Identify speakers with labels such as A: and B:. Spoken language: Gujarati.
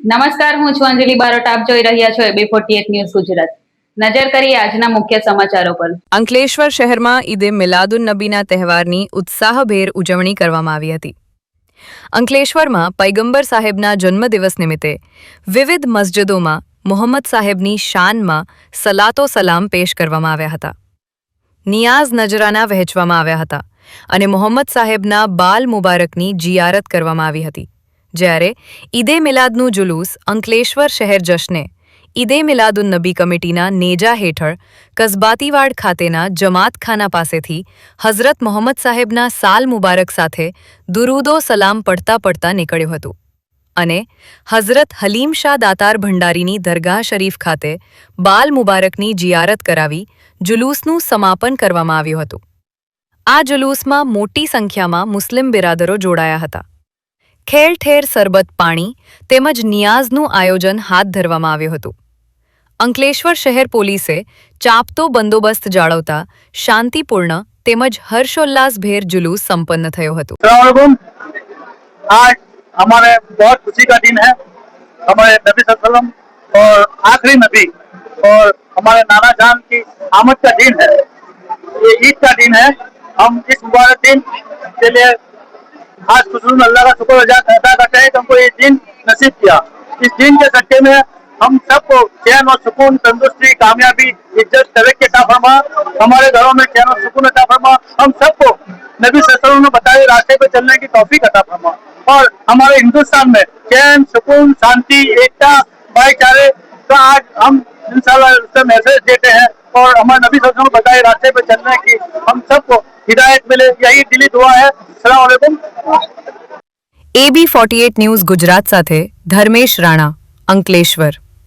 A: નમસ્કાર, હું છું અંજલિ બારોટ. આપ જોઈ રહ્યા છો AB48 ન્યૂઝ ગુજરાત. નજર કરીએ આજના મુખ્ય સમાચારો પર.
B: અંકલેશ્વર શહેરમાં ઈદે મિલાદુન નબીના તહેવારની ઉત્સાહભેર ઉજવણી કરવામાં આવી હતી. અંકલેશ્વરમાં પૈગંબર સાહેબના જન્મદિવસ નિમિત્તે વિવિધ મસ્જિદોમાં મોહમ્મદ સાહેબની શાનમાં સલાતો સલામ પેશ કરવામાં આવ્યા હતા. નિયાઝ નજરાના વહેંચવામાં આવ્યા હતા અને મોહમ્મદ સાહેબના બાલ મુબારકની જિયારત કરવામાં આવી હતી. જ્યારે ઈદે મિલાદનું જુલુસ અંકલેશ્વર શહેર જશ્ને ઈદે મિલાદુન નબી કમિટીના નેજા હેઠળ કસબાતીવાડ ખાતેના જમાતખાના પાસેથી હઝરત મોહમ્મદ સાહેબના સાલ મુબારક સાથે દુરૂદો સલામ પડતા પડતા નીકળ્યું હતું અને હઝરત હલીમ શાહ દાતાર ભંડારીની દરગાહ શરીફ ખાતે બાલ મુબારકની જિયારત કરાવી જુલુસનું સમાપન કરવામાં આવ્યું હતું. આ જુલુસમાં મોટી સંખ્યામાં મુસ્લિમ બિરાદરો જોડાયા હતા. ઠેર ઠેર સરબત પાણી તેમજ નિયાઝનું આયોજન હાથ ધરવામાં આવ્યું હતું. અંકલેશ્વર શહેર પોલીસે ચાંપતો બંદોબસ્ત જાળવતા શાંતિપૂર્ણ તેમજ હર્ષોલ્લાસભેર जुलूस संपन्न થયો હતો.
C: आज हमारे बहुत खुशी का दिन है. हमारे नबी सल्लल्लाहु और आखिरी नबी और हमारे नाना जान की आमद का दिन है. ये ईद का दिन है. हम इस मुबारक दिन के लिए आज खुशून अल्लाह का शुक्र अदा करते हैं कि हमको ये दिन नसीब किया. इस दिन के सट्टे में हम सबको चैन और सुकून, तंदुरुस्ती, कामयाबी, इज्जत, तरक्की अता फरमा. हमारे घरों में चैन और सुकून अता फरमा. हम सबको नबी सल्लल्लाहु ने बताए रास्ते पे चलने की तौफीक अता फरमा और हमारे हिंदुस्तान में चैन, सुकून, शांति, एकता, भाईचारे का आज हम इंशाल्लाह उससे मैसेज देते हैं और हमारे नबी सल्लल्लाहु ने बताए रास्ते पे चलने की हम सबको हिदायत मिले, यही दिली दुआ है. अस्सलाम वालेकुम.
B: AB48 ન્યૂઝ ગુજરાત સાથે ધર્મેશ રાણા, અંકલેશ્વર.